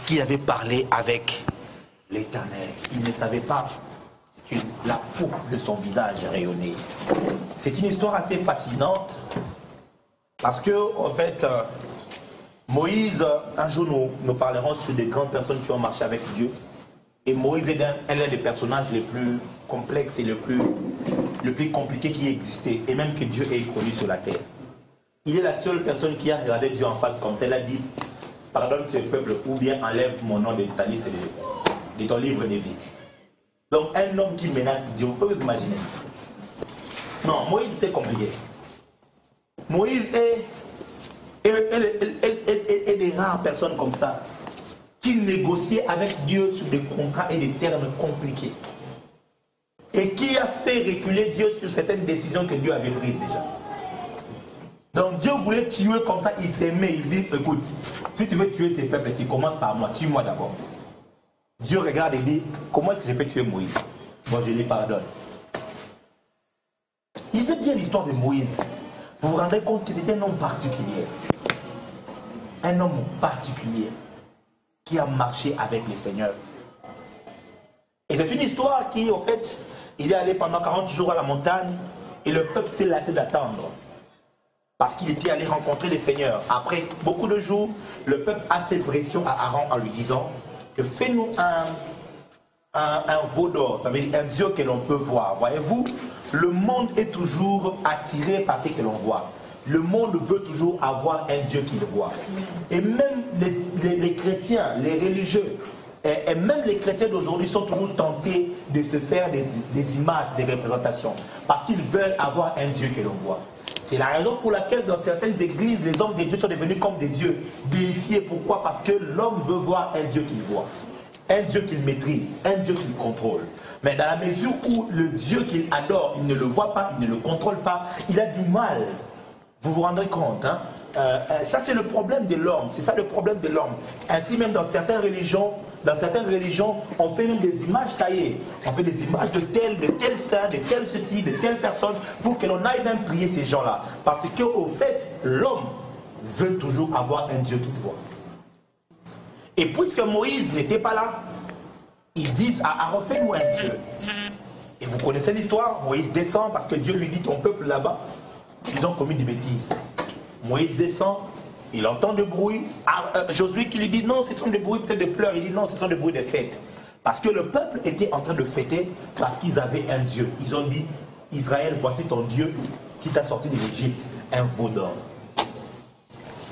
qu'il avait parlé avec l'Éternel. Il ne savait pas que la peau de son visage rayonnait. C'est une histoire assez fascinante parce que, en fait, Moïse, un jour nous parlerons sur des grandes personnes qui ont marché avec Dieu. Et Moïse est l'un des personnages les plus complexes et le plus compliqué qui existait, et même que Dieu ait connu sur la terre. Il est la seule personne qui a regardé Dieu en face comme ça. Elle a dit, pardonne ce peuple ou bien enlève mon nom de ta liste de ton livre de vie. Donc un homme qui menace Dieu, vous pouvez vous imaginer. Non, Moïse était compliqué. Moïse est des rares personnes comme ça qui négociaient avec Dieu sur des contrats et des termes compliqués. Et qui a fait reculer Dieu sur certaines décisions que Dieu avait prises déjà. Donc Dieu voulait tuer comme ça, il s'aimait, il dit, écoute, si tu veux tuer ces peuples, tu commences par moi, tue-moi d'abord. Dieu regarde et dit, comment est-ce que je peux tuer Moïse? Moi je lui pardonne. Il sait bien l'histoire de Moïse. Vous vous rendez compte que c'était un homme particulier. Un homme particulier qui a marché avec le Seigneur. Et c'est une histoire qui, en fait, il est allé pendant 40 jours à la montagne et le peuple s'est lassé d'attendre. Parce qu'il était allé rencontrer le Seigneur. Après beaucoup de jours, le peuple a fait pression à Aaron en lui disant que fais-nous un veau d'or, ça veut dire un Dieu que l'on peut voir. Voyez-vous, le monde est toujours attiré par ce que l'on voit. Le monde veut toujours avoir un Dieu qu'il voit. Et même les chrétiens, les religieux, et même les chrétiens d'aujourd'hui sont toujours tentés de se faire des images, des représentations. Parce qu'ils veulent avoir un Dieu que l'on voit. C'est la raison pour laquelle dans certaines églises, les hommes de Dieu sont devenus comme des dieux déifiés. Pourquoi? Parce que l'homme veut voir un Dieu qu'il voit. Un Dieu qu'il maîtrise, un Dieu qu'il contrôle. Mais dans la mesure où le Dieu qu'il adore, il ne le voit pas, il ne le contrôle pas, il a du mal. Vous vous rendrez compte, hein? Ça c'est le problème de l'homme, c'est ça le problème de l'homme. Ainsi même dans certaines religions, on fait même des images taillées. On fait des images de tel saint, de tel ceci, de telle personne, pour que l'on aille même prier ces gens-là. Parce qu'au fait, l'homme veut toujours avoir un Dieu qu'il voit. Et puisque Moïse n'était pas là, ils disent à Aaron, fais-moi un Dieu. Et vous connaissez l'histoire, Moïse descend parce que Dieu lui dit, ton peuple là-bas, ils ont commis des bêtises. Moïse descend, il entend des bruits. Josué qui lui dit non, ce sont des bruits peut-être de pleurs. Il dit non, ce sont des bruits de fête. Parce que le peuple était en train de fêter parce qu'ils avaient un Dieu. Ils ont dit, Israël, voici ton Dieu qui t'a sorti de l'Égypte, un veau d'or.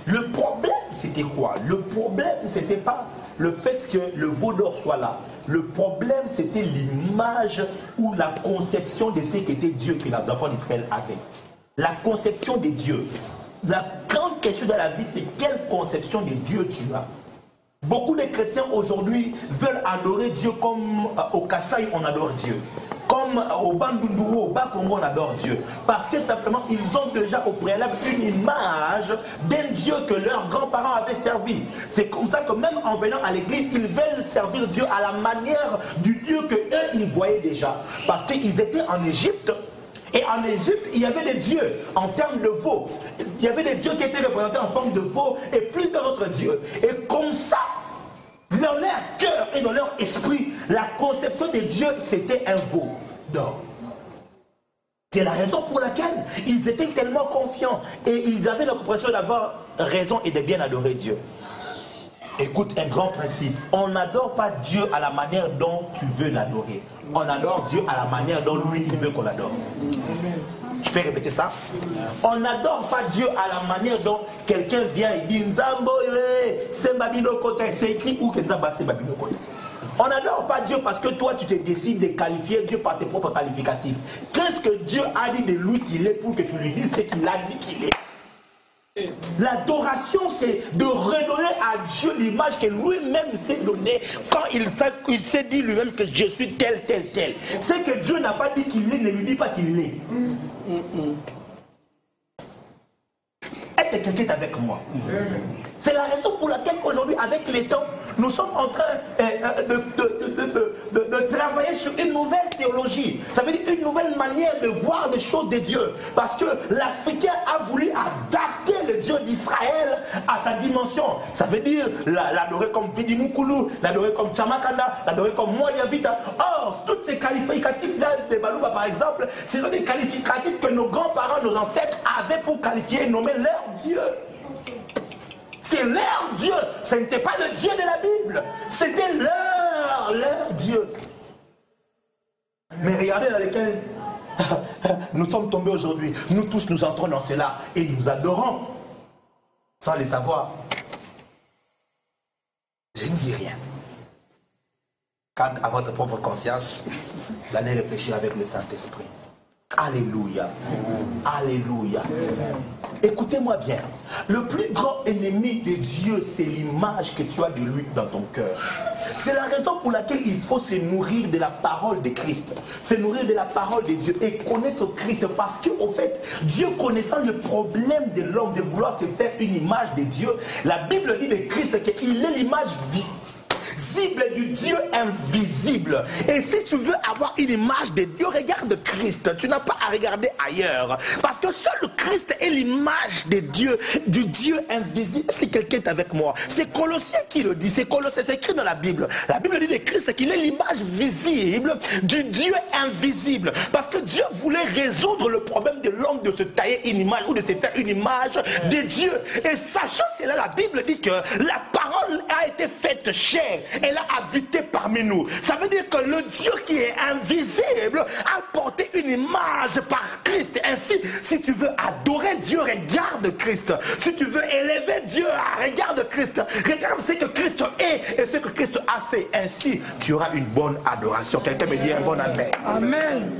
Le problème, c'était quoi? Le problème, c'était pas le fait que le veau d'or soit là. Le problème, c'était l'image ou la conception de ce qu'était Dieu que les enfants d'Israël avaient. La conception de Dieu. La grande question de la vie, c'est quelle conception de Dieu tu as. Beaucoup de chrétiens aujourd'hui veulent adorer Dieu comme au Kassai, on adore Dieu. Comme au Bandundu, au Bas-Congo, on adore Dieu. Parce que simplement, ils ont déjà au préalable une image d'un Dieu que leurs grands-parents avaient servi. C'est comme ça que même en venant à l'église, ils veulent servir Dieu à la manière du Dieu qu'eux, ils voyaient déjà. Parce qu'ils étaient en Égypte. Et en Égypte, il y avait des dieux en termes de veaux. Il y avait des dieux qui étaient représentés en forme de veaux et plusieurs autres dieux. Et comme ça, dans leur cœur et dans leur esprit, la conception de Dieu, c'était un veau d'or. C'est la raison pour laquelle ils étaient tellement confiants et ils avaient l'impression d'avoir raison et de bien adorer Dieu. Écoute, un grand principe. On n'adore pas Dieu à la manière dont tu veux l'adorer. On adore Dieu à la manière dont lui, il veut qu'on l'adore. Je peux répéter ça? On n'adore pas Dieu à la manière dont quelqu'un vient et dit Nzambo, c'est Babino Kote. C'est écrit où que Nzamba c'est Babino Kote. On n'adore pas Dieu parce que toi, tu te décides de qualifier Dieu par tes propres qualificatifs. Qu'est-ce que Dieu a dit de lui qu'il est pour que tu lui dises ce qu'il a dit qu'il est? L'adoration, c'est de redonner à Dieu l'image que lui-même s'est donnée quand il s'est dit lui-même que je suis tel. C'est que Dieu n'a pas dit qu'il est, ne lui dit pas qu'il est. Est-ce que quelqu'un est avec moi? C'est la raison pour laquelle aujourd'hui, avec les temps, nous sommes en train de travailler sur une nouvelle théologie. Ça veut dire une nouvelle manière de voir les choses de Dieu. Parce que l'Africain a voulu adapter le Dieu d'Israël à sa dimension dévotion. Ça veut dire l'adorer comme Vidi Moukoulou, l'adorer comme Chamakanda, l'adorer comme Moya Vita. Or, tous ces qualificatifs-là de Balouba, par exemple, ce sont des qualificatifs que nos grands-parents, nos ancêtres avaient pour qualifier et nommer leur Dieu. C'est leur Dieu. Ce n'était pas le Dieu de la Bible. C'était leur Dieu. Mais regardez dans lesquels nous sommes tombés aujourd'hui. Nous tous, nous entrons dans cela et nous adorons sans les savoir. Je ne dis rien. Quant à votre propre conscience, vous allez réfléchir avec le Saint-Esprit. Alléluia. Alléluia. Écoutez-moi bien. Le plus grand ennemi de Dieu, c'est l'image que tu as de lui dans ton cœur. C'est la raison pour laquelle il faut se nourrir de la parole de Christ. Se nourrir de la parole de Dieu et connaître Christ. Parce qu'au fait, Dieu connaissant le problème de l'homme de vouloir se faire une image de Dieu, la Bible dit de Christ qu'il est l'image visible du Dieu invisible. Et si tu veux avoir une image de Dieu, regarde Christ. Tu n'as pas à regarder ailleurs. Parce que seul Christ est l'image de Dieu, du Dieu invisible. Est-ce que quelqu'un est avec moi? C'est Colossiens qui le dit. C'est Colossiens, c'est écrit dans la Bible. La Bible dit de Christ qu'il est l'image visible du Dieu invisible. Parce que Dieu voulait résoudre le problème de l'homme de se tailler une image ou de se faire une image de Dieu. Et sachant cela, la Bible dit que la parole a été faite chair. Elle a habité parmi nous. Ça veut dire que le Dieu qui est invisible a porté une image par Christ. Ainsi, si tu veux adorer Dieu, regarde Christ. Si tu veux élever Dieu, regarde Christ. Regarde ce que Christ est et ce que Christ a fait. Ainsi, tu auras une bonne adoration. Quelqu'un me dit un bon amen. Amen.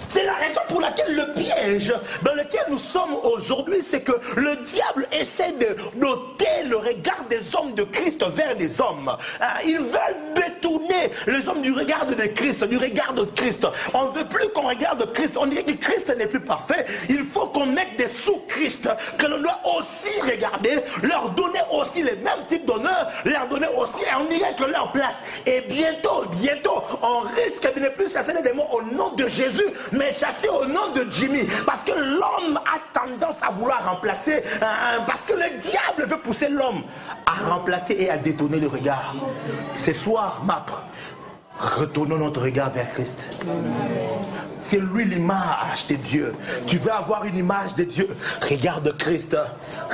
C'est la raison pour laquelle le piège dans lequel nous sommes aujourd'hui, c'est que le diable essaie de noter le regard des hommes de Christ vers les hommes. Ils veulent détourner les hommes du regard de Christ, du regard de Christ. On ne veut plus qu'on regarde Christ. On dit que Christ n'est plus parfait. Il faut qu'on mette des sous-Christ que l'on doit aussi regarder, leur donner aussi les mêmes types d'honneur, leur donner aussi, et on dirait que leur place. Et bientôt, on risque de ne plus chasser les démons au nom de Jésus, mais chasser au nom de Jimmy. Parce que l'homme a tendance à vouloir remplacer, parce que le diable veut pousser l'homme à remplacer et à détourner le regard. Ce soir, MAPRE, retournons notre regard vers Christ. C'est lui l'image de Dieu. Tu veux avoir une image de Dieu, regarde Christ.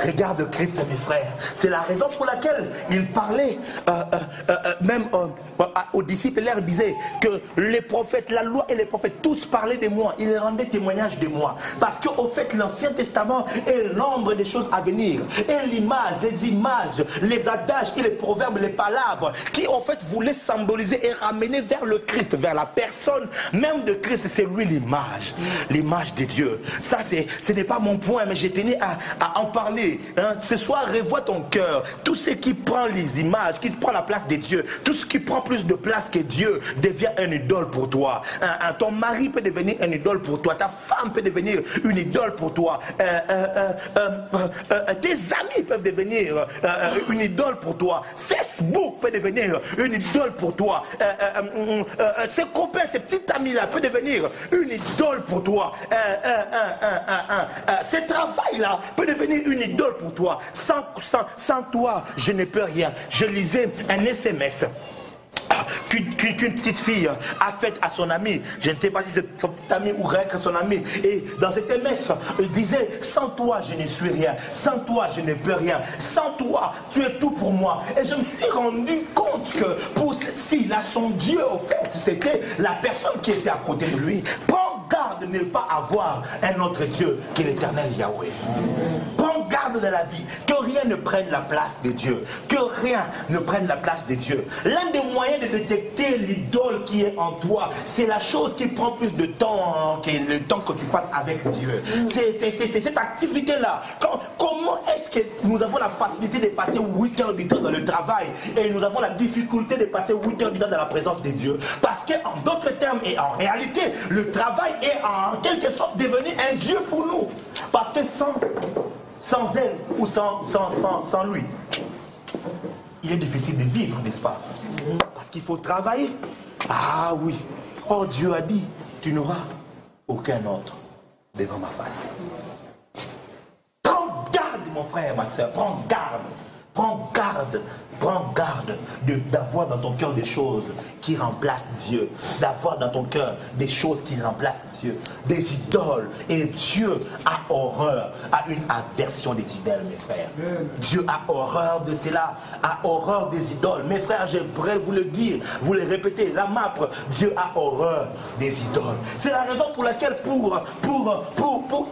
Regarde Christ, mes frères. C'est la raison pour laquelle il parlait même aux disciples. Il leur disait que les prophètes, la loi et les prophètes, tous parlaient de moi. Ils rendaient témoignage de moi. Parce qu'au fait, l'Ancien Testament est l'ombre des choses à venir. Et l'image, les images, les adages et les proverbes, les palabres, qui au fait voulaient symboliser et ramener vers le Christ, vers la personne même de Christ. C'est lui l'image de Dieu. Ça, ce n'est pas mon point, mais je tenais à en parler. Ce soir, revois ton cœur. Tout ce qui prend les images, qui prend la place de Dieu, tout ce qui prend plus de place que Dieu devient un idole pour toi. Ton mari peut devenir un idole pour toi. Ta femme peut devenir une idole pour toi. Tes amis peuvent devenir une idole pour toi. Facebook peut devenir une idole pour toi. Ses copains, ses petits amis-là peuvent devenir une idole pour toi. Ce travail-là peut devenir une idole pour toi. Sans toi, je ne peux rien. Je lisais un SMS qu'une petite fille a fait à son ami. Je ne sais pas si c'est son petit ami ou rien que son ami. Et dans cet MS, il disait: sans toi, je ne suis rien. Sans toi, je ne peux rien. Sans toi, tu es tout pour moi. Et je me suis rendu compte que pour cette fille-là, son Dieu, au fait, c'était la personne qui était à côté de lui. Prends garde de ne pas avoir un autre Dieu que l'Éternel Yahweh. Prends garde de la vie, que rien ne prenne la place de Dieu. Que rien ne prenne la place de Dieu. L'un des moyens de détecter l'idole qui est en toi, c'est la chose qui prend plus de temps que le temps que tu passes avec Dieu. C'est cette activité-là. Comment est-ce que nous avons la facilité de passer 8 heures du temps dans le travail et nous avons la difficulté de passer 8 heures du temps dans la présence de Dieu? Parce qu'en d'autres termes et en réalité, le travail est en quelque sorte devenu un Dieu pour nous. Parce que sans elle ou sans lui, il est difficile de vivre, n'est-ce pas? Parce qu'il faut travailler. Ah oui. Oh, Dieu a dit, tu n'auras aucun autre devant ma face. Prends garde, mon frère, ma soeur, prends garde. Prends garde d'avoir dans ton cœur des choses qui remplacent Dieu, d'avoir dans ton cœur des choses qui remplacent Dieu, des idoles. Et Dieu a horreur, a une aversion des idoles, mes frères. Dieu a horreur de cela, a horreur des idoles. Mes frères, j'aimerais vous le dire, vous le répétez, la MAPRE, Dieu a horreur des idoles. C'est la raison pour laquelle pour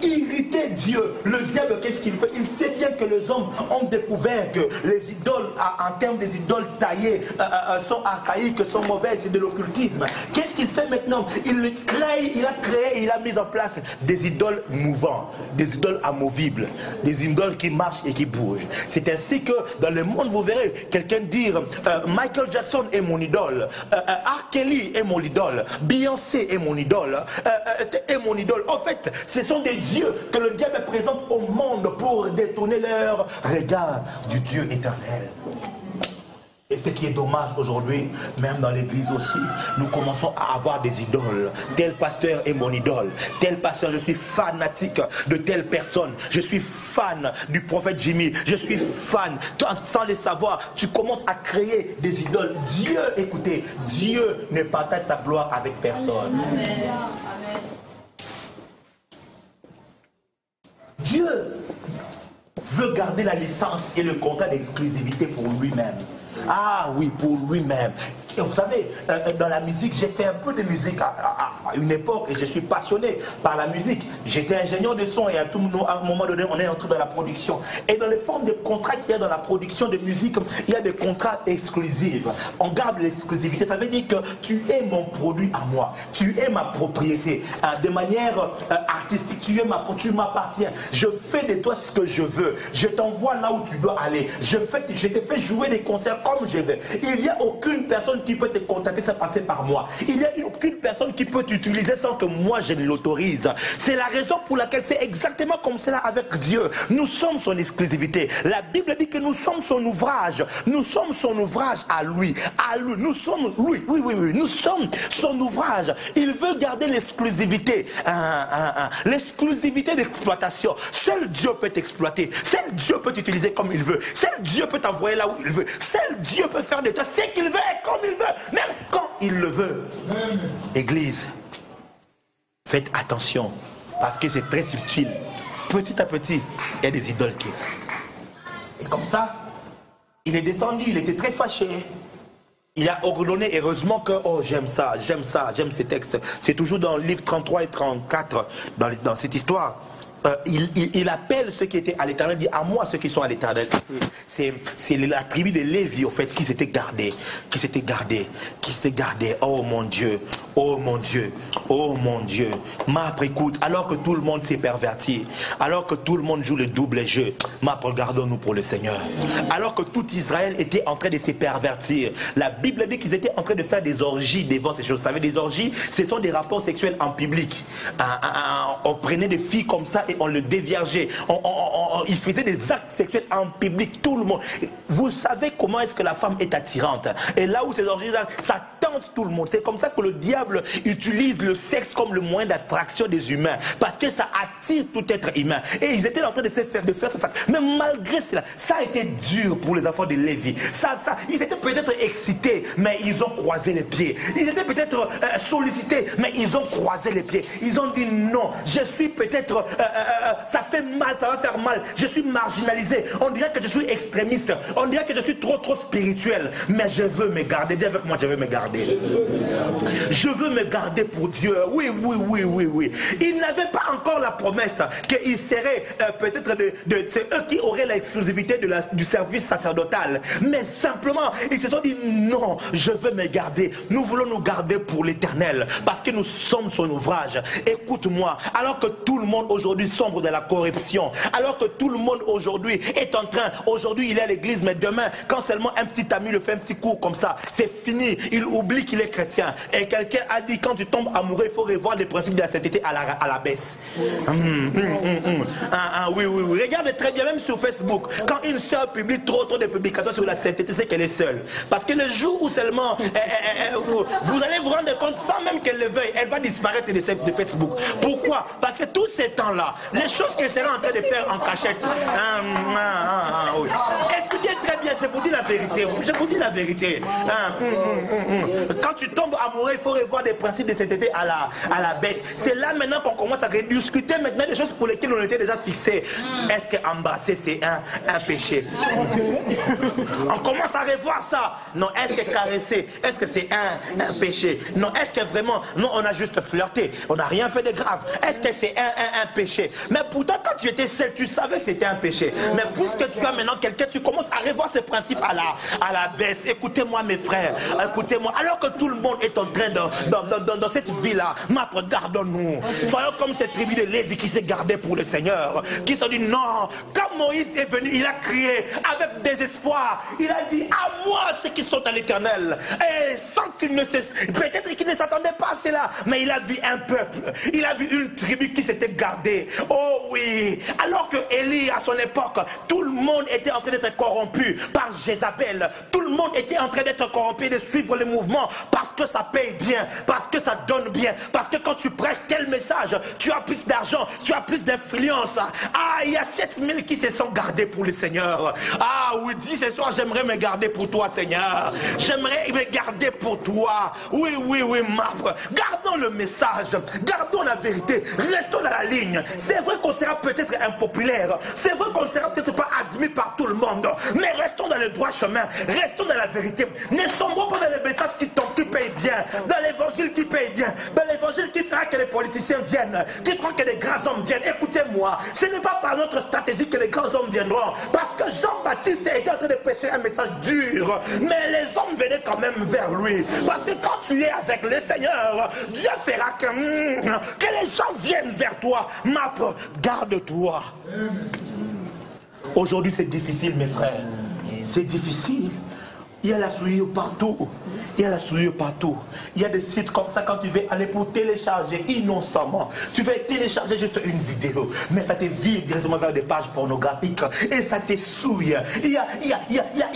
irriter Dieu, le diable, qu'est-ce qu'il fait? Il sait bien que les hommes ont découvert que les idoles, en termes des idoles taillées, sont archaïques, sont mauvaises, c'est de l'occultisme. Qu'est-ce qu'il fait maintenant? Il a mis en place des idoles mouvantes, des idoles amovibles, des idoles qui marchent et qui bougent. C'est ainsi que dans le monde, vous verrez quelqu'un dire Michael Jackson est mon idole, R. Kelly est mon idole, Beyoncé est mon idole, est mon idole. En fait, ce sont des dieux que le diable présente au monde pour détourner leur regard du Dieu éternel. Et ce qui est dommage aujourd'hui, même dans l'église aussi, nous commençons à avoir des idoles. Tel pasteur est mon idole. Tel pasteur, je suis fanatique de telle personne. Je suis fan du prophète Jimmy. Je suis fan. Sans le savoir, tu commences à créer des idoles. Dieu, écoutez, Dieu ne partage sa gloire avec personne. Amen. Dieu veut garder la licence et le contrat d'exclusivité pour lui-même. Ah oui, pour lui-même. Vous savez, dans la musique, j'ai fait un peu de musique à une époque et je suis passionné par la musique. J'étais ingénieur de son et à un moment donné, on est entré dans la production. Et dans les formes de contrats qu'il y a dans la production de musique, il y a des contrats exclusifs. On garde l'exclusivité. Ça veut dire que tu es mon produit à moi. Tu es ma propriété. De manière artistique, tu m'appartiens. Je fais de toi ce que je veux. Je t'envoie là où tu dois aller. Je te fais jouer des concerts comme je veux. Il n'y a aucune personne qui peut te contacter sans passer par moi. Il n'y a aucune personne qui peut t'utiliser sans que moi je ne l'autorise. C'est la raison pour laquelle c'est exactement comme cela avec Dieu. Nous sommes son exclusivité. La Bible dit que nous sommes son ouvrage. Nous sommes son ouvrage à lui. À lui. Nous sommes, oui. Nous sommes son ouvrage. Il veut garder l'exclusivité. L'exclusivité d'exploitation. Seul Dieu peut t'exploiter. Seul Dieu peut t'utiliser comme il veut. Seul Dieu peut t'envoyer là où il veut. Seul Dieu peut faire de toi ce qu'il veut et comme il veut, même quand il le veut. Église, faites attention, parce que c'est très subtil. Petit à petit, il y a des idoles qui restent. Et comme ça, il est descendu, il était très fâché. Il a ordonné, heureusement que, oh j'aime ça, j'aime ces textes. C'est toujours dans le livre 33 et 34, dans cette histoire. Il appelle ceux qui étaient à l'Éternel, dit à moi ceux qui sont à l'Éternel. C'est la tribu de Lévi, au fait, qui s'était gardée. Oh mon Dieu, oh mon Dieu, oh mon Dieu. MAPRE, écoute, alors que tout le monde s'est perverti, alors que tout le monde joue le double jeu, MAPRE, regardons-nous pour le Seigneur. Alors que tout Israël était en train de se pervertir, la Bible dit qu'ils étaient en train de faire des orgies devant ces choses. Vous savez, des orgies, ce sont des rapports sexuels en public. On prenait des filles comme ça et on le déviergeait. Il faisait des actes sexuels en public, tout le monde. Vous savez comment est-ce que la femme est attirante. Et là où ces orgies-là, ça tente tout le monde. C'est comme ça que le diable utilise le sexe comme le moyen d'attraction des humains. Parce que ça attire tout être humain. Et ils étaient en train de faire ça. Mais malgré cela, ça a été dur pour les enfants de Lévi. Ils étaient peut-être excités, mais ils ont croisé les pieds. Ils étaient peut-être sollicités, mais ils ont croisé les pieds. Ils ont dit non, je suis peut-être... ça fait mal, ça va faire mal. Je suis marginalisé. On dirait que je suis extrémiste. On dirait que je suis trop spirituel. Mais je veux me garder. Dis avec moi, je veux me garder. Je veux me garder pour Dieu. Oui. Il n'avait pas encore la promesse qu'il serait peut-être c'est eux qui auraient l'exclusivité du service sacerdotal. Mais simplement, ils se sont dit non, je veux me garder. Nous voulons nous garder pour l'Éternel. Parce que nous sommes son ouvrage. Écoute-moi, alors que tout le monde aujourd'hui sombre de la corruption, alors que tout le monde aujourd'hui est en train, aujourd'hui il est à l'église, mais demain, quand seulement un petit ami le fait un petit cours comme ça, c'est fini, il oublie qu'il est chrétien. Et quelqu'un a dit, quand tu tombes amoureux, il faut revoir les principes de la sainteté à la baisse. Oui. Regardez très bien, même sur Facebook, quand une sœur publie trop de publications sur la sainteté, c'est qu'elle est seule. Parce que le jour où seulement vous allez vous rendre compte, sans même qu'elle le veuille, elle va disparaître de Facebook. Pourquoi? Parce que tous ces temps-là, les choses qu'elle sera en train de faire en cachette, oui. Étudiez très bien. je vous dis la vérité. Je vous dis la vérité. Quand tu tombes amoureux, il faut revoir des principes de cet été à la baisse. C'est là maintenant qu'on commence à discuter maintenant des choses pour lesquelles on était déjà fixé. Est-ce qu'embrasser c'est un péché? On commence à revoir ça. Non, est-ce que caresser, est-ce que c'est un péché? Non, est-ce que vraiment, non, on a juste flirté, on n'a rien fait de grave. Est-ce que c'est un péché? Mais pourtant, quand tu étais seul, tu savais que c'était un péché. Mais puisque tu as maintenant quelqu'un, tu commences à revoir ces principes à la baisse. Écoutez-moi mes frères, écoutez-moi. Alors que tout le monde est en train dans cette vie-là, regardons-nous. Soyons comme cette tribu de Lévi qui s'est gardée pour le Seigneur, qui se dit non. Quand Moïse est venu, il a crié avec désespoir. Il a dit à moi ceux qui sont à l'Éternel. Et sans qu'il ne peut-être qu'il ne s'attendait pas à cela, mais il a vu un peuple, il a vu une tribu qui s'était gardée. Oh oui, alors que Élie à son époque, tout le monde était en train d'être corrompu par Jézabel. Tout le monde était en train d'être corrompu, de suivre les mouvements parce que ça paye bien, parce que ça donne bien, parce que quand tu prêches tel message, tu as plus d'argent, tu as plus d'influence. Ah, il y a 7000 qui se sont gardés pour le Seigneur. Ah oui, dis ce soir, j'aimerais me garder pour toi, Seigneur. J'aimerais me garder pour toi. Oui, oui, oui, Map. Gardons le message, gardons la vérité, restons dans la ligne. C'est vrai qu'on sera peut-être impopulaire, c'est vrai qu'on ne sera peut-être pas admis par tout le monde, mais restons dans le droit chemin, restons dans la vérité. Ne sombrons pas dans les messages qui payent bien, dans l'évangile qui paye bien, dans l'évangile qui fera que les politiciens viennent, qui fera que les grands hommes viennent. Écoutez-moi, ce n'est pas par notre stratégie que les grands hommes viendront, parce que Jean-Baptiste était en train de prêcher un message dur, mais les hommes venaient quand même vers lui, parce que quand tu es avec le Seigneur, Dieu fera que les gens viennent vers toi. Map, garde-toi. Aujourd'hui c'est difficile mes frères, c'est difficile. Il y a la souillure partout. Il y a la souillure partout. Il y a des sites comme ça quand tu veux aller pour télécharger innocemment. Tu veux télécharger juste une vidéo, mais ça te vire directement vers des pages pornographiques et ça te souille. Il y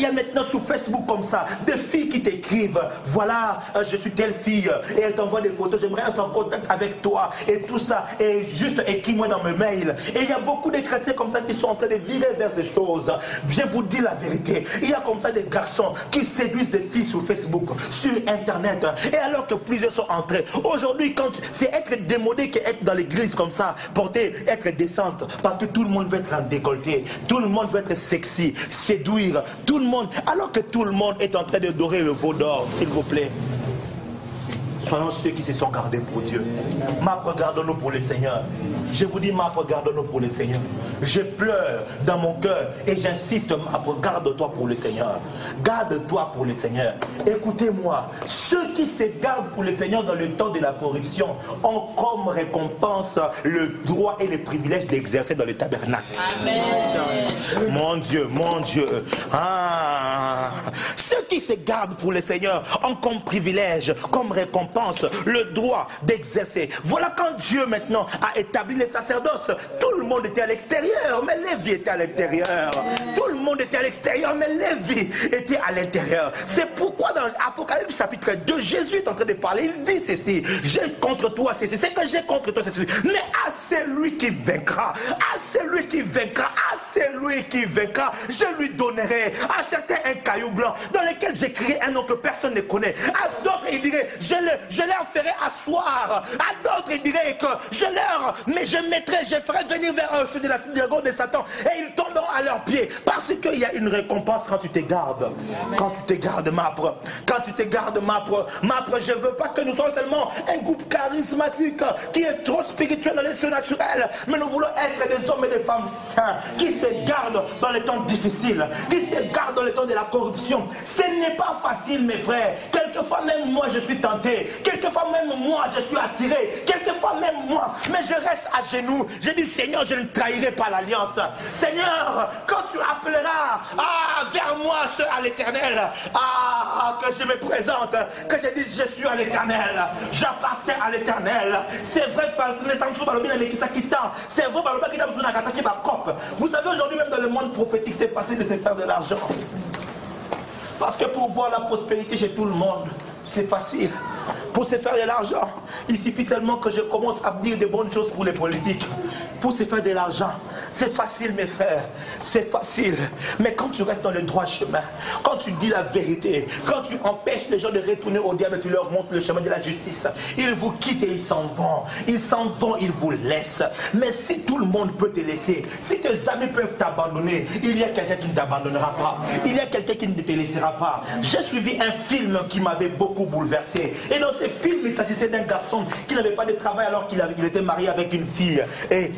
a maintenant sur Facebook comme ça des filles qui t'écrivent. Voilà, je suis telle fille et elle t'envoie des photos. J'aimerais être en contact avec toi et tout ça. Et juste écris-moi dans mes mails. Et il y a beaucoup de chrétiens comme ça qui sont en train de virer vers ces choses. Je vous dis la vérité. Il y a comme ça des garçons qui séduisent des filles sur Facebook, sur Internet, et alors que plusieurs sont entrés. Aujourd'hui, quand c'est être démodé qu'être dans l'église comme ça, porter, être décente, parce que tout le monde veut être en décolleté, tout le monde veut être sexy, séduire, tout le monde, alors que tout le monde est en train de dorer le veau d'or, s'il vous plaît. Soyons ceux qui se sont gardés pour Dieu. Regardons-nous pour le Seigneur. Je vous dis, regardons-nous pour le Seigneur. Je pleure dans mon cœur et j'insiste, garde-toi pour le Seigneur. Garde-toi pour le Seigneur. Écoutez-moi, ceux qui se gardent pour le Seigneur dans le temps de la corruption ont comme récompense le droit et le privilège d'exercer dans le tabernacle. Amen. Mon Dieu, mon Dieu. Ah. Ceux qui se gardent pour le Seigneur ont comme privilège, comme récompense, le droit d'exercer. Voilà quand Dieu maintenant a établi les sacerdoces. Tout le monde était à l'extérieur, mais Lévi était à l'intérieur. Tout le monde était à l'extérieur, mais Lévi était à l'intérieur. C'est pourquoi dans l'Apocalypse chapitre 2, Jésus est en train de parler. Il dit ceci: j'ai contre toi ceci, c'est que j'ai contre toi ceci. Mais à celui qui vaincra, à celui qui vaincra, à celui qui vaincra, je lui donnerai à certains un caillou blanc dans lequel j'écrirai un nom que personne ne connaît. À d'autres, il dirait, je leur ferai asseoir. À d'autres, il dirait que je ferai venir vers eux ceux de la synagogue de Satan et ils tomberont à leurs pieds. Parce qu'il y a une récompense quand tu te gardes. Quand tu te gardes, Mapre. Quand tu te gardes, Mapre. Mapre, je ne veux pas que nous soyons seulement un groupe charismatique qui est trop spirituel dans les cieux naturels, mais nous voulons être des hommes et des femmes saints qui se gardent dans les temps difficiles, qui se gardent dans les temps de la corruption. Ce n'est pas facile, mes frères. Quelquefois même moi je suis tenté, quelquefois même moi je suis attiré, quelquefois même moi, mais je reste à genoux. Je dis, Seigneur, je ne trahirai pas l'alliance. Seigneur, quand tu appelleras vers moi ceux à l'Éternel, que je me présente, que je dise, je suis à l'Éternel, j'appartiens à l'Éternel. C'est vrai par c'est vrai par le. Vous savez, aujourd'hui même dans le monde prophétique, c'est facile de se faire de l'argent. Parce que pour voir la prospérité chez tout le monde, c'est facile. Pour se faire de l'argent, il suffit tellement que je commence à dire des bonnes choses pour les politiques. Pour se faire de l'argent, C'est facile, mes frères. C'est facile. Mais quand tu restes dans le droit chemin, quand tu dis la vérité, quand tu empêches les gens de retourner au diable, tu leur montres le chemin de la justice, ils vous quittent et ils s'en vont. Ils s'en vont, ils vous laissent. Mais si tout le monde peut te laisser, si tes amis peuvent t'abandonner, il y a quelqu'un qui ne t'abandonnera pas. Il y a quelqu'un qui ne te laissera pas. J'ai suivi un film qui m'avait beaucoup bouleversé. Et dans ce film, il s'agissait d'un garçon qui n'avait pas de travail alors qu'il était marié avec une fille. Et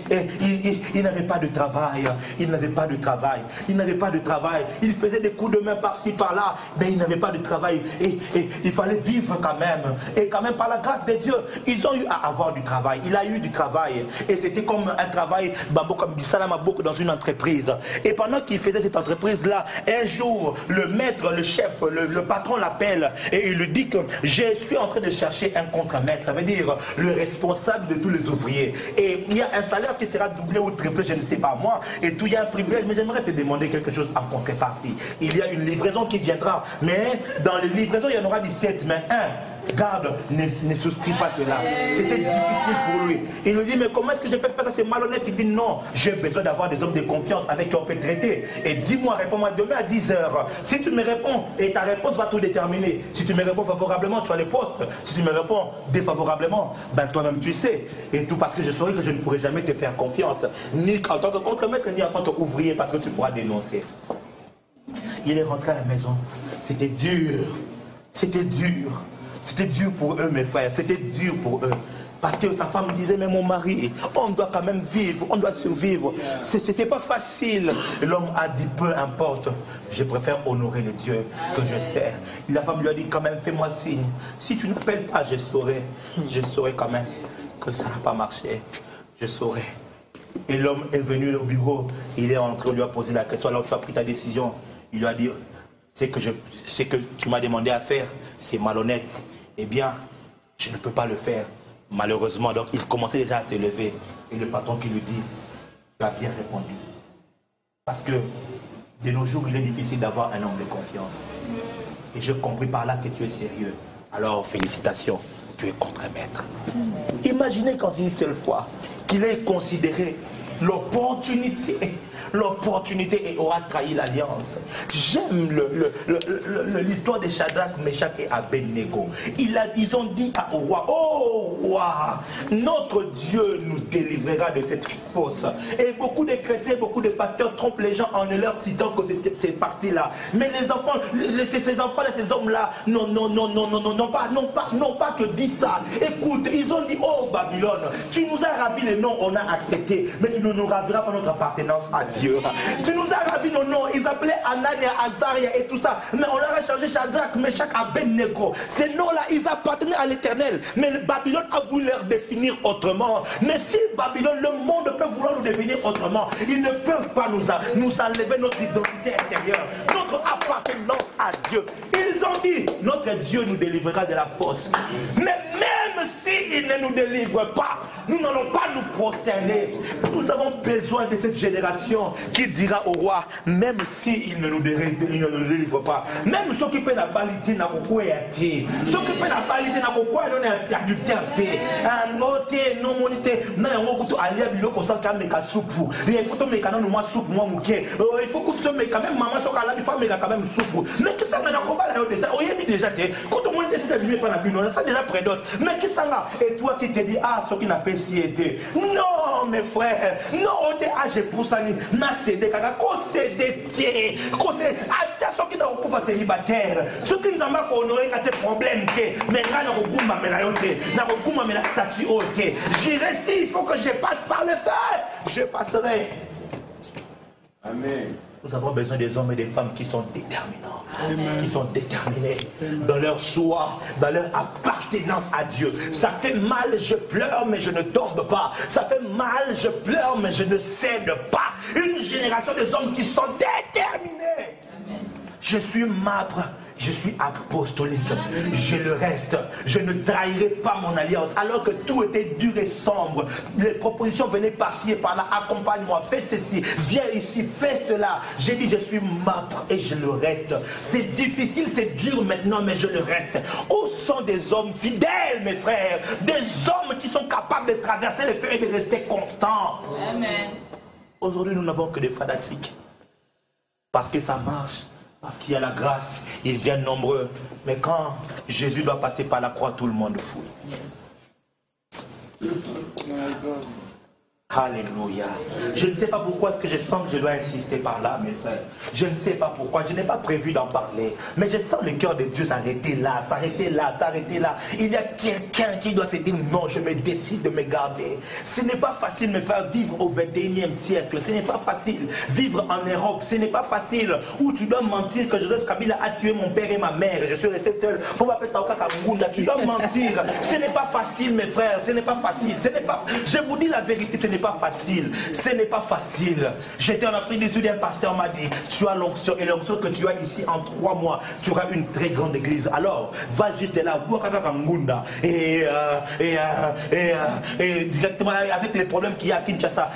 il n'avait pas de travail. Il n'avait pas de travail. Il n'avait pas de travail. Il faisait des coups de main par-ci, par-là. Mais il n'avait pas de travail. Et il fallait vivre quand même. Et quand même, par la grâce de Dieu, ils ont eu à avoir du travail. Il a eu du travail. Et c'était comme un travail, comme Bissalamabok dans une entreprise. Et pendant qu'il faisait cette entreprise-là, un jour, le maître, le chef, le patron l'appelle et il lui dit que je suis en train de chercher un contre-maître. Ça veut dire le responsable de tous les ouvriers. Et il y a un salaire qui sera doublé ou triplé, je ne sais pas moi. Et tout, il y a un privilège, mais j'aimerais te demander quelque chose en contrepartie. Il y a une livraison qui viendra, mais dans les livraisons, il y en aura 17, mais garde, ne souscris pas cela. C'était difficile pour lui. Il nous dit, mais comment est-ce que je peux faire ça? C'est malhonnête. Il dit, non, j'ai besoin d'avoir des hommes de confiance avec qui on peut traiter. Et dis-moi, réponds-moi demain à 10 h. Si tu me réponds, et ta réponse va tout déterminer. Si tu me réponds favorablement, tu as le poste. Si tu me réponds défavorablement, ben toi-même tu sais. Et tout parce que je saurais que je ne pourrai jamais te faire confiance. Ni en tant que contre-maître, ni en tant qu'ouvrier, parce que tu pourras dénoncer. Il est rentré à la maison. C'était dur. C'était dur. C'était dur pour eux, mes frères. C'était dur pour eux. Parce que sa femme disait, mais mon mari, on doit quand même vivre, on doit survivre. C'était pas facile. L'homme a dit, peu importe, je préfère honorer le Dieu que je sers. La femme lui a dit, quand même, fais-moi signe. Si tu n'appelles pas, je saurai quand même que ça n'a pas marché. Je saurai. Et l'homme est venu au bureau, il est entré, on lui a posé la question, alors tu as pris ta décision. Il lui a dit, ce que tu m'as demandé à faire, c'est malhonnête. Eh bien, je ne peux pas le faire. Malheureusement, donc il commençait déjà à se lever. Et le patron qui lui dit, tu as bien répondu. Parce que de nos jours, il est difficile d'avoir un homme de confiance. Et j'ai compris par là que tu es sérieux. Alors, félicitations, tu es contre-maître. Imaginez quand une seule fois qu'il ait considéré l'opportunité et aura trahi l'alliance. J'aime l'histoire de Shadrach, Meshach et Abednego. Ils ont dit au roi, oh roi, notre Dieu nous délivrera de cette fosse. Et beaucoup de chrétiens, beaucoup de pasteurs trompent les gens en ne leur citant que c'est parti-là. Mais les enfants, ces enfants et ces hommes-là, n'ont pas que dit ça. Écoute, ils ont dit, oh Babylone, tu nous as ravi les noms, on a accepté, mais tu ne nous raviras pas notre appartenance à Dieu. Tu nous as ravi nos noms. Ils appelaient Anania, Azaria et tout ça. Mais on leur a changé Shadrach, Meshach, Abednego. Ces noms-là, ils appartenaient à l'Éternel. Mais le Babylone a voulu leur définir autrement. Mais si Babylone, le monde peut vouloir nous définir autrement, ils ne peuvent pas nous enlever notre identité intérieure, notre appartenance à Dieu. Ils ont dit, notre Dieu nous délivrera de la fosse. Mais même s'il ne nous délivre pas, nous n'allons pas nous prosterner. Nous avons besoin de cette génération qui dira au roi, même s'il ne nous délivre pas, même ceux qui peuvent la baliter n'a pas été, ceux qui peuvent la baliter n'a pas été adultère, un note, non monité, non, on peut aller à l'île au centre de la soupe. Il faut que tu aies moi soupe, moi mouquet. Il faut que tu aies quand même maman, sur la femme, quand même soupe. Mais que ça n'a pas la déjà, on y a mis déjà, quand on monte, c'est la pas la bune, ça déjà près d'autres. Mais que ça n'a, et toi qui te dis, ah, ce qui n'a pas si été. Non, mes frères, non, on t'est âgé pour ça. Na cédé kaka ko cédé tie ko cédé ata soki na okufa célibataire soki nzamba ko honorer ka te problème ke mais nga na kokuma mena yote na kokuma mena statut ote j'irai si il faut que je passe par le feu je passerai. Amen. Nous avons besoin des hommes et des femmes qui sont déterminants, Amen. Qui sont déterminés dans leur choix, dans leur appartenance à Dieu. Ça fait mal, je pleure, mais je ne tombe pas. Ça fait mal, je pleure, mais je ne cède pas. Une génération des hommes qui sont déterminés. Amen. Je suis marbre. Je suis apostolique, je le reste, je ne trahirai pas mon alliance, alors que tout était dur et sombre. Les propositions venaient par-ci et par-là, accompagne-moi, fais ceci, viens ici, fais cela. J'ai dit, je suis marbre et je le reste. C'est difficile, c'est dur maintenant, mais je le reste. Où sont des hommes fidèles, mes frères? Des hommes qui sont capables de traverser les feux et de rester constants. Amen. Aujourd'hui, nous n'avons que des fanatiques. Parce que ça marche, parce qu'il y a la grâce, ils viennent nombreux. Mais quand Jésus doit passer par la croix, tout le monde fouille. Alléluia. Je ne sais pas pourquoi est-ce que je sens que je dois insister par là, mes frères. Je ne sais pas pourquoi. Je n'ai pas prévu d'en parler. Mais je sens le cœur de Dieu s'arrêter là, s'arrêter là, s'arrêter là. Il y a quelqu'un qui doit se dire non, je me décide de me garder. Ce n'est pas facile, mes frères, vivre au 21e siècle. Ce n'est pas facile. Vivre en Europe, ce n'est pas facile. Où tu dois mentir que Joseph Kabila a tué mon père et ma mère. Je suis resté seul. Tu dois mentir. Ce n'est pas facile, mes frères. Ce n'est pas facile. Ce n'est pas... Je vous dis la vérité, ce n'est pas facile. Ce n'est pas facile. J'étais en Afrique du Sud et un pasteur m'a dit, tu as l'onction et l'onction que tu as ici en 3 mois, tu auras une très grande église. Alors, va juste là, et directement avec les problèmes qu'il y a à Kinshasa,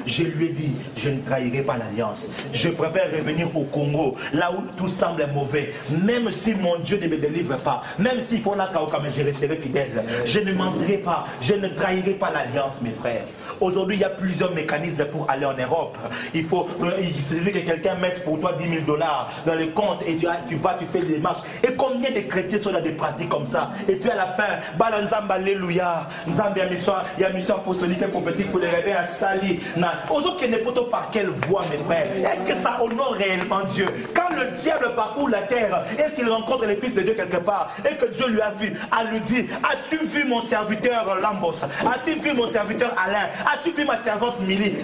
je lui ai dit, je ne trahirai pas l'alliance. Je préfère revenir au Congo, là où tout semble mauvais. Même si mon Dieu ne me délivre pas, même s'il faut la Kaoka, mais je resterai fidèle. Je ne mentirai pas, je ne trahirai pas l'alliance, mes frères. Aujourd'hui, il y a plusieurs mécanismes pour aller en Europe. Il suffit que quelqu'un mette pour toi $10 000 dans le compte et tu vas, tu fais des démarches. Et combien de chrétiens sont dans des pratiques comme ça? Et puis à la fin, Balanzamba, Alléluia, Nzambia, il y a mission apostolique et prophétique pour les réveiller à Sali. Aujourd'hui, n'importe par quelle voie, mes frères? Est-ce que ça honore réellement Dieu? Quand le diable parcourt la terre et qu'il rencontre les fils de Dieu quelque part et que Dieu lui a vu, à lui dire, as-tu vu mon serviteur Lambos? As-tu vu mon serviteur Alain? As-tu vu ma servante Milly?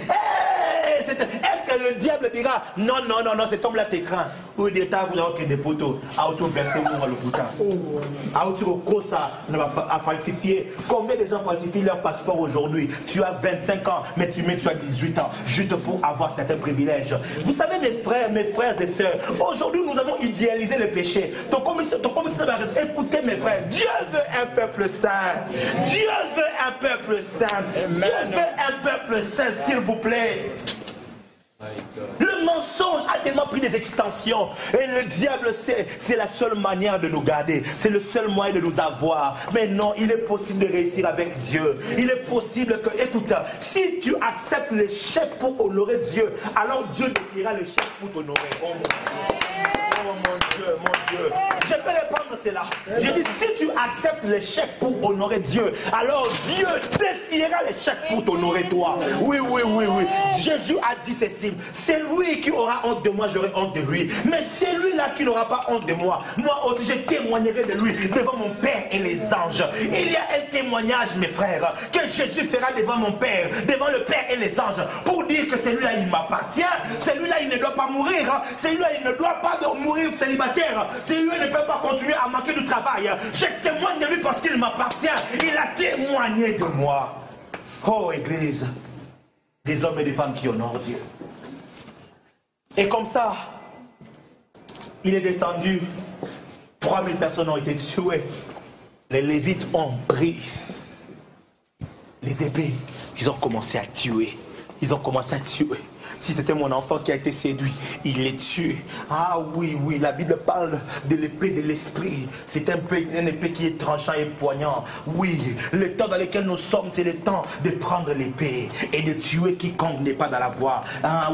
Est-ce que le diable dira non, non, non, non, cet homme-là t'écran? Ou il est à vous que des poteaux, à auto-verser pour le bouton. À auto-cosa, à falsifier. Combien de gens falsifient leur passeport aujourd'hui? Tu as 25 ans, mais tu as 18 ans, juste pour avoir certains privilèges. Vous savez, mes frères et sœurs, aujourd'hui nous avons idéalisé le péché. Ton commissaire écoutez mes frères, Dieu veut un peuple saint. Dieu veut un peuple saint. Dieu veut un peuple saint, s'il vous plaît. Le mensonge a tellement pris des extensions et le diable sait, c'est la seule manière de nous garder, c'est le seul moyen de nous avoir. Mais non, il est possible de réussir avec Dieu. Il est possible que, écoute, si tu acceptes l'échec pour honorer Dieu, alors Dieu décrira l'échec pour t'honorer. Oh mon Dieu, mon Dieu. Je peux répondre cela. Je dis, si tu acceptes l'échec pour honorer Dieu, alors Dieu défiera l'échec pour t'honorer toi. Oui, oui, oui, oui. Jésus a dit ceci. C'est lui qui aura honte de moi, j'aurai honte de lui. Mais c'est lui-là qui n'aura pas honte de moi. Moi aussi, je témoignerai de lui devant mon Père et les anges. Il y a un témoignage, mes frères, que Jésus fera devant mon Père, devant le Père et les anges, pour dire que celui-là, il m'appartient. Celui-là, il ne doit pas mourir. Celui-là, il ne doit pas mourir célibataire. Celui-là, il ne peut pas continuer à manquer du travail. Je témoigne de lui parce qu'il m'appartient. Il a témoigné de moi. Oh, Église, des hommes et des femmes qui honorent Dieu. Et comme ça, il est descendu. 3000 personnes ont été tuées. Les Lévites ont pris les épées. Ils ont commencé à tuer. Ils ont commencé à tuer. Si c'était mon enfant qui a été séduit, il les tue. Ah oui, oui, la Bible parle de l'épée de l'esprit. C'est une épée qui est tranchant et poignant. Oui, le temps dans lequel nous sommes, c'est le temps de prendre l'épée et de tuer quiconque n'est pas dans la voie.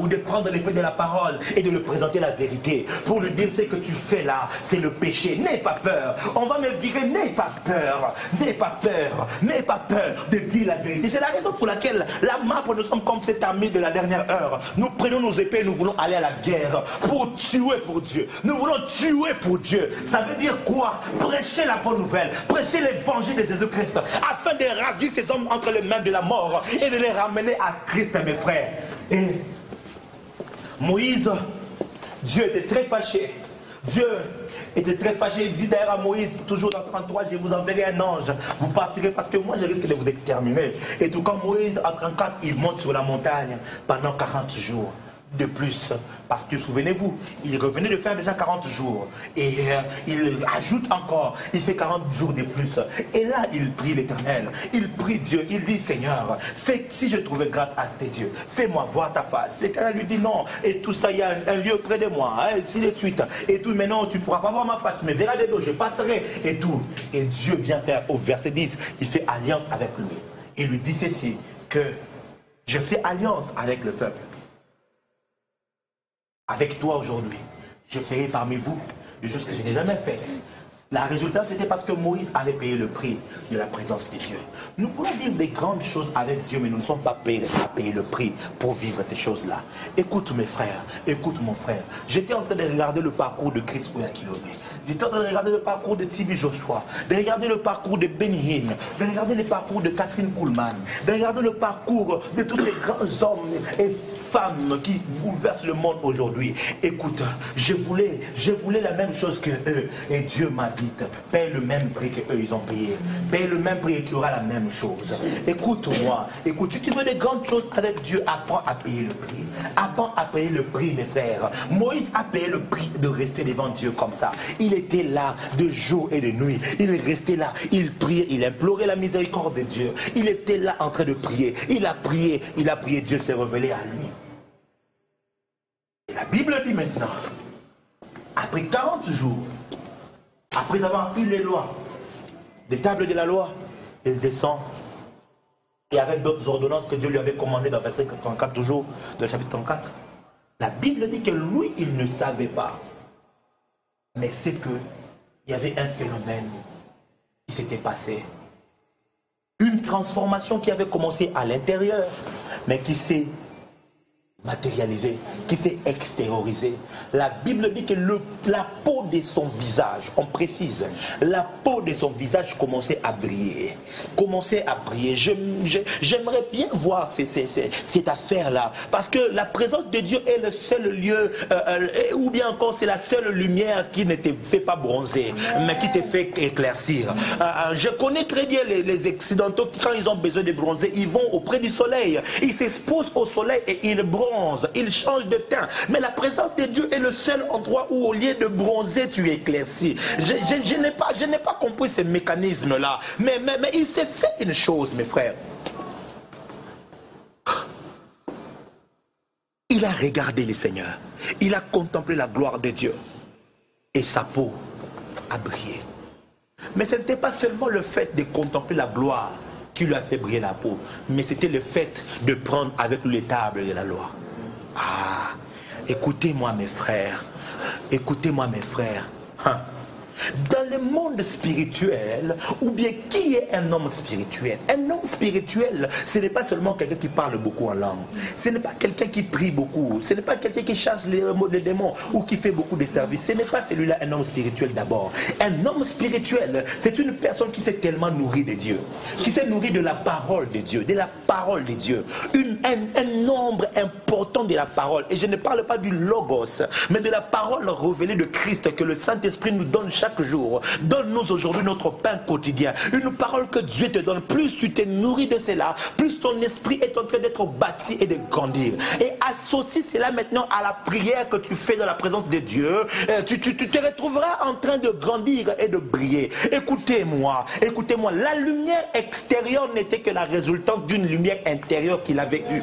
Ou de prendre l'épée de la parole et de lui présenter la vérité. Pour lui dire ce que tu fais là, c'est le péché. N'aie pas peur. On va me virer, n'aie pas peur. N'aie pas peur. N'aie pas peur de dire la vérité. C'est la raison pour laquelle la MAP, nous sommes comme cette armée de la dernière heure. Nous prenons nos épées et nous voulons aller à la guerre pour tuer pour Dieu. Nous voulons tuer pour Dieu. Ça veut dire quoi? Prêcher la bonne nouvelle, prêcher l'évangile de Jésus-Christ afin de ravir ces hommes entre les mains de la mort et de les ramener à Christ, mes frères. Et Moïse, Dieu était très fâché. Dieu était très fâché. Il dit d'ailleurs à Moïse, toujours dans 33, je vous enverrai un ange. Vous partirez parce que moi je risque de vous exterminer. Et tout quand Moïse, en 34, il monte sur la montagne pendant 40 jours. De plus, parce que souvenez-vous, il revenait de faire déjà 40 jours et il ajoute encore, il fait 40 jours de plus et là il prie l'Éternel, il prie Dieu, il dit Seigneur, fais, si je trouvais grâce à tes yeux, fais-moi voir ta face. L'Éternel lui dit non, et tout ça, il y a un lieu près de moi, ainsi de suite, et tout, mais non, tu ne pourras pas voir ma face, mais verras des dos, je passerai, et tout, et Dieu vient faire au verset 10, il fait alliance avec lui, et lui dit ceci, que Je fais alliance avec le peuple. Avec toi aujourd'hui. Je ferai parmi vous des choses que je n'ai jamais faites. La résultat, c'était parce que Moïse avait payé le prix de la présence de Dieu. Nous pouvons vivre des grandes choses avec Dieu, mais nous ne sommes pas payés à payer le prix pour vivre ces choses-là. Écoute mes frères, écoute mon frère. J'étais en train de regarder le parcours de Chris Oyakhilome. J'étais en train de regarder le parcours de Tibi Joshua, de regarder le parcours de Benny Hinn, de regarder le parcours de Catherine Kuhlman, de regarder le parcours de tous ces grands hommes et femmes qui bouleversent le monde aujourd'hui. Écoute, je voulais la même chose que eux, et Dieu m'a dit, paye le même prix que eux ils ont payé. Paye le même prix et tu auras la même chose. Écoute-moi, écoute, si tu veux des grandes choses avec Dieu, apprends à payer le prix. Apprends à payer le prix, mes frères. Moïse a payé le prix de rester devant Dieu comme ça. Il était là de jour et de nuit. Il restait là, il priait, il implorait la miséricorde de Dieu. Il était là en train de prier. Il a prié, Dieu s'est révélé à lui. Et la Bible dit maintenant, après 40 jours, après avoir eu les lois, les tables de la loi, il descend. Et avec d'autres ordonnances que Dieu lui avait commandées dans le verset 34 toujours, dans le chapitre 34. La Bible dit que lui, il ne savait pas. Mais c'est qu'il y avait un phénomène qui s'était passé. Une transformation qui avait commencé à l'intérieur, mais qui s'est matérialisé, qui s'est extériorisé. La Bible dit que la peau de son visage, on précise, la peau de son visage commençait à briller. Commençait à briller. J'aimerais bien voir cette affaire-là, parce que la présence de Dieu est le seul lieu, ou bien encore c'est la seule lumière qui ne te fait pas bronzer, mais qui te fait éclaircir. Je connais très bien les Occidentaux qui, quand ils ont besoin de bronzer, ils vont auprès du soleil. Ils s'exposent au soleil et ils bronzent. Il change de teint. Mais la présence de Dieu est le seul endroit où au lieu de bronzer, tu éclaircis. Je n'ai pas compris ce mécanisme-là. Mais il s'est fait une chose, mes frères. Il a regardé le Seigneur. Il a contemplé la gloire de Dieu. Et sa peau a brillé. Mais ce n'était pas seulement le fait de contempler la gloire qui lui a fait briller la peau, mais c'était le fait de prendre avec lui les tables de la loi. Ah, écoutez-moi mes frères, écoutez-moi mes frères. Dans le monde spirituel, ou bien qui est un homme spirituel? Un homme spirituel, ce n'est pas seulement quelqu'un qui parle beaucoup en langue. Ce n'est pas quelqu'un qui prie beaucoup. Ce n'est pas quelqu'un qui chasse les démons ou qui fait beaucoup de services. Ce n'est pas celui-là un homme spirituel d'abord. Un homme spirituel, c'est une personne qui s'est tellement nourrie de Dieu, qui s'est nourrie de la parole de Dieu, de la parole de Dieu. Un nombre important de la parole. Et je ne parle pas du logos, mais de la parole révélée de Christ que le Saint-Esprit nous donne chaque jour. Donne-nous aujourd'hui notre pain quotidien. Une parole que Dieu te donne. Plus tu t'es nourri de cela, plus ton esprit est en train d'être bâti et de grandir. Et associe cela maintenant à la prière que tu fais dans la présence de Dieu. Tu te retrouveras en train de grandir et de briller. Écoutez-moi, écoutez-moi. La lumière extérieure n'était que la résultante d'une lumière intérieure qu'il avait eue.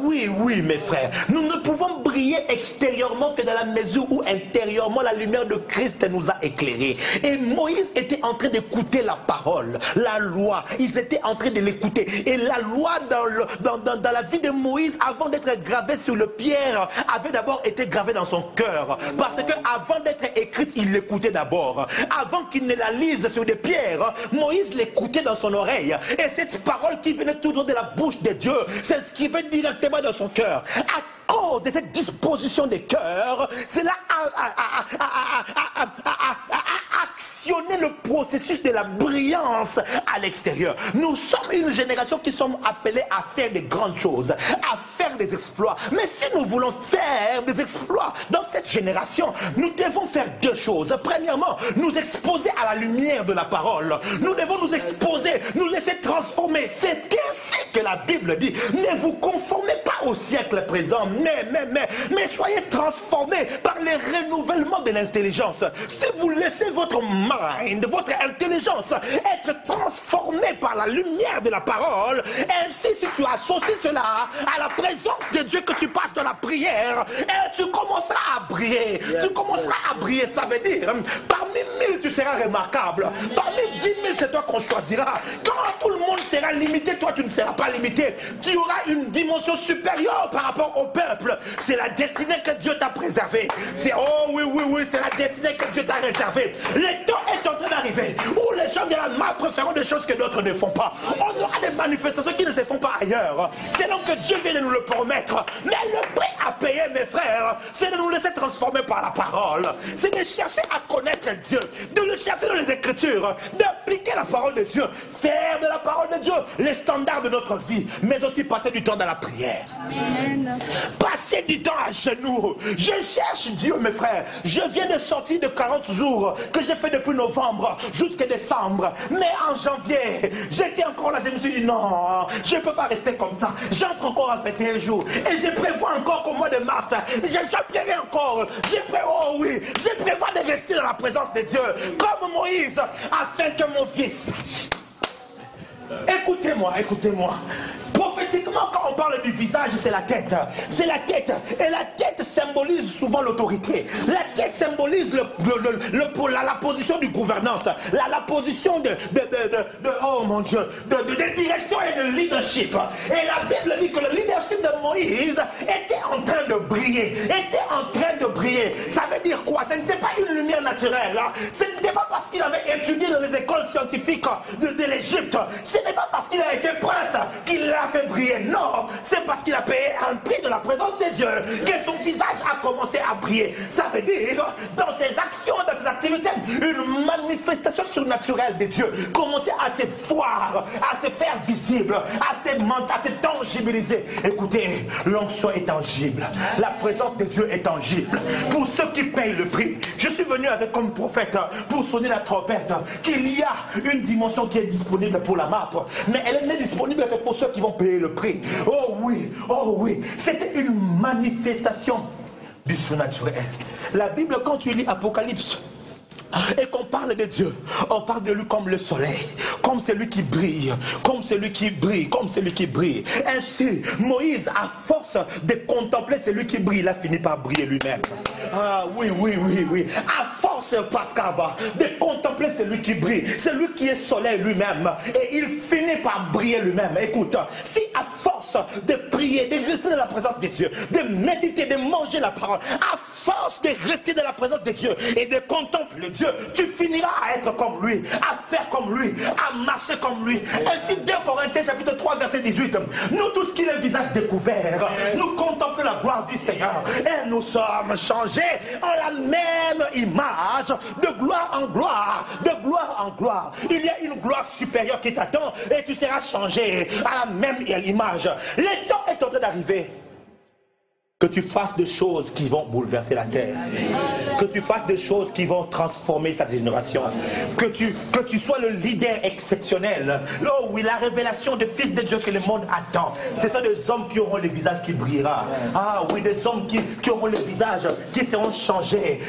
Oui, mes frères. Nous ne pouvons briller extérieurement que dans la mesure où intérieurement la lumière de Christ nous a éclairés. Et Moïse était en train d'écouter la parole, la loi. Ils étaient en train de l'écouter. Et la loi dans la vie de Moïse, avant d'être gravée sur le pierre, avait d'abord été gravée dans son cœur. Parce que avant d'être écrite, il l'écoutait d'abord. Avant qu'il ne la lise sur des pierres, Moïse l'écoutait dans son oreille. Et cette parole qui venait tout droit de la bouche de Dieu, c'est ce qui va directement dans son cœur. À cause de cette disposition de cœur, cela a actionné le processus de la brillance à l'extérieur. Nous sommes une génération qui sommes appelés à faire de grandes choses, à faire des exploits. Mais si nous voulons faire des exploits dans cette génération, nous devons faire deux choses. Premièrement, nous exposer à la lumière de la parole. Nous devons nous exposer, nous laisser transformer. C'est ainsi que la Bible dit. Ne vous conformez pas au siècle présent, mais soyez transformés par le renouvellement de l'intelligence. Si vous laissez votre mind, votre intelligence être transformée par la lumière de la parole, ainsi si tu associes cela à la présence de Dieu que tu passes dans la prière, tu commenceras à briller. Tu commenceras à briller, ça veut dire parmi 1000 tu seras remarquable. Parmi 10 000 c'est toi qu'on choisira. Quand tout le monde monde sera limité, toi tu ne seras pas limité. Tu auras une dimension supérieure par rapport au peuple. C'est la destinée que Dieu t'a préservée. C'est, oh oui, oui, oui, c'est la destinée que Dieu t'a réservée. Le temps est en train d'arriver où les gens de la main préféreront des choses que d'autres ne font pas. On aura des manifestations qui ne se font pas ailleurs. C'est donc que Dieu vient de nous le promettre. Mais le prix à payer, mes frères, c'est de nous laisser transformer par la parole. C'est de chercher à connaître Dieu, de le chercher dans les Écritures, d'appliquer la parole de Dieu, faire de la parole de Dieu les standards de notre vie, mais aussi passer du temps dans la prière. Amen. Passer du temps à genoux. Je cherche Dieu, mes frères. Je viens de sortir de 40 jours que j'ai fait depuis novembre jusqu'à décembre. Mais en janvier, j'étais encore là. Je me suis dit non, je ne peux pas rester comme ça. J'entre encore à 21 jours. Et je prévois encore qu'au mois de mars, j'entrerai encore. Oh oui, je prévois de rester dans la présence de Dieu, comme Moïse, afin que mon fils sache. Écoutez-moi, écoutez-moi. Prophétiquement, quand on parle du visage, c'est la tête. C'est la tête. Et la tête symbolise souvent l'autorité. La tête symbolise la position du gouvernance. La position oh mon Dieu, de direction et de leadership. Et la Bible dit que le leadership de Moïse était en train de briller. Ça veut dire quoi? Ce n'était pas une lumière naturelle. Ce n'était pas parce qu'il avait étudié dans les écoles scientifiques de l'Égypte. Ce n'est pas parce qu'il a été prince qu'il l'a fait briller. Non, c'est parce qu'il a payé un prix de la présence de Dieu que son visage a commencé à briller. Ça veut dire, dans ses actions, dans ses activités, une manifestation surnaturelle de Dieu commençait à se voir, à se faire visible, à se tangibiliser. Écoutez, l'onction est tangible. La présence de Dieu est tangible. Pour ceux qui payent le prix, je suis venu avec comme prophète pour sonner la trompette qu'il y a une dimension qui est disponible pour la map, mais elle n'est disponible que pour ceux qui vont payer le prix. Oh oui, c'était une manifestation du surnaturel. La Bible, quand tu lis Apocalypse, et qu'on parle de Dieu, on parle de lui comme le soleil, comme celui qui brille, comme celui qui brille, comme celui qui brille. Ainsi, Moïse, à force de contempler celui qui brille, il a fini par briller lui-même. Ah oui. À force, Patkava, de contempler celui qui brille, celui qui est soleil lui-même, et il finit par briller lui-même. Écoute, si à force de prier, de rester dans la présence de Dieu, de méditer, de manger la parole, à force de rester dans la présence de Dieu et de contempler Dieu, tu finiras à être comme lui, à faire comme lui, à marcher comme lui. Ainsi, 2 Corinthiens chapitre 3 verset 18, nous tous qui le visage découvert, nous contemplons la gloire du Seigneur et nous sommes changés en la même image, de gloire en gloire, de gloire en gloire. Il y a une gloire supérieure qui t'attend et tu seras changé à la même image. Le temps est en train d'arriver. Que tu fasses des choses qui vont bouleverser la terre. Que tu fasses des choses qui vont transformer sa génération. Que tu sois le leader exceptionnel. Oh oui, la révélation des fils de Dieu que le monde attend. Ce sont des hommes qui auront le visage qui brillera. Ah oui, des hommes qui auront le visage qui seront changés.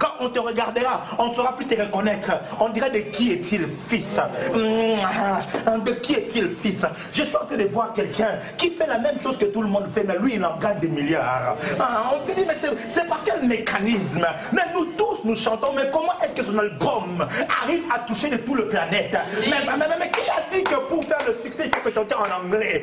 Quand on te regardera, on ne saura plus te reconnaître. On dirait de qui est-il fils? De qui est-il fils? Je suis en train de voir quelqu'un qui fait la même chose que tout le monde fait, mais lui il en gagne des milliards. On se dit, mais c'est par quel mécanisme? Mais nous tous nous chantons, mais comment est-ce que son album arrive à toucher de tout le planète? Mais qui a dit que pour faire le succès il faut que chanter en anglais?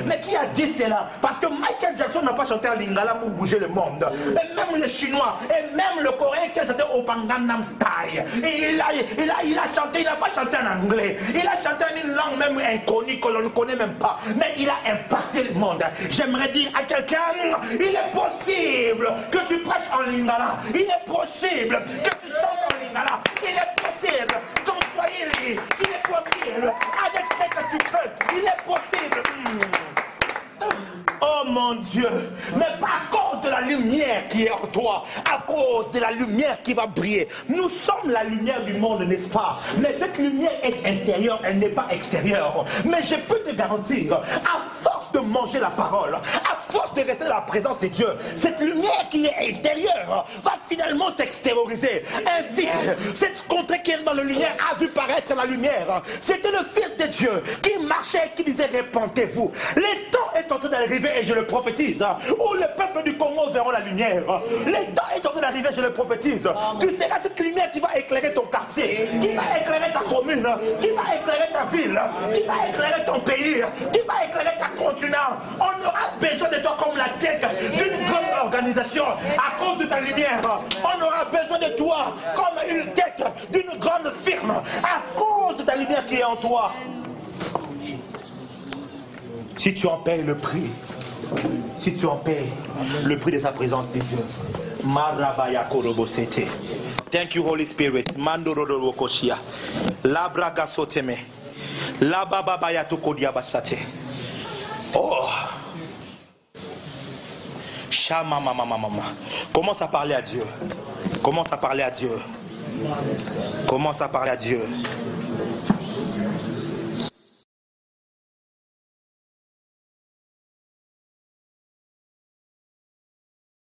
Mais qui a dit cela? Parce que Michael Jackson n'a pas chanté en lingala pour bouger le monde. Et même les Chinois, et même le Coréen qui a chanté au Gangnam Style, il a chanté, il n'a pas chanté en anglais, il a chanté en une langue même inconnue que l'on ne connaît même pas, mais il a impacté le monde. J'aimerais dire à quelqu'un, il est possible que tu prêches en lingala, il est possible que tu chantes en lingala, il est possible qu'en Swahili, il est possible avec ce que tu fais, il est possible. Oh mon Dieu, mais pas à cause de la lumière qui est en toi, à cause de la lumière qui va briller. Nous sommes la lumière du monde, n'est-ce pas? Mais cette lumière est intérieure, elle n'est pas extérieure. Mais je peux te garantir, à force de manger la parole, à force de rester dans la présence de Dieu, cette lumière qui est intérieure va finalement s'extérioriser. Ainsi, cette contrée qui est dans la lumière a vu paraître la lumière. C'était le Fils de Dieu qui marchait et qui disait répentez-vous. Le temps est en train d'arriver et je le prophétise, où le peuple du Congo verront la lumière. Le temps est en train d'arriver, je le prophétise. Tu seras cette lumière qui va éclairer ton quartier, qui va éclairer ta commune, qui va éclairer ta ville, qui va éclairer ton pays, qui va éclairer ta continent. On aura besoin de toi comme la tête d'une grande organisation à cause de ta lumière. On aura besoin de toi comme une tête d'une grande firme à cause de ta lumière qui est en toi. Si tu en payes le prix, si tu en payes le prix de sa présence de Dieu. Thank you, Holy Spirit. Mandorodokoshia. Labraga soteme. Labababaya tokodia basate. Oh. Shama mama mama. Commence à parler à Dieu. Commence à parler à Dieu. Commence à parler à Dieu.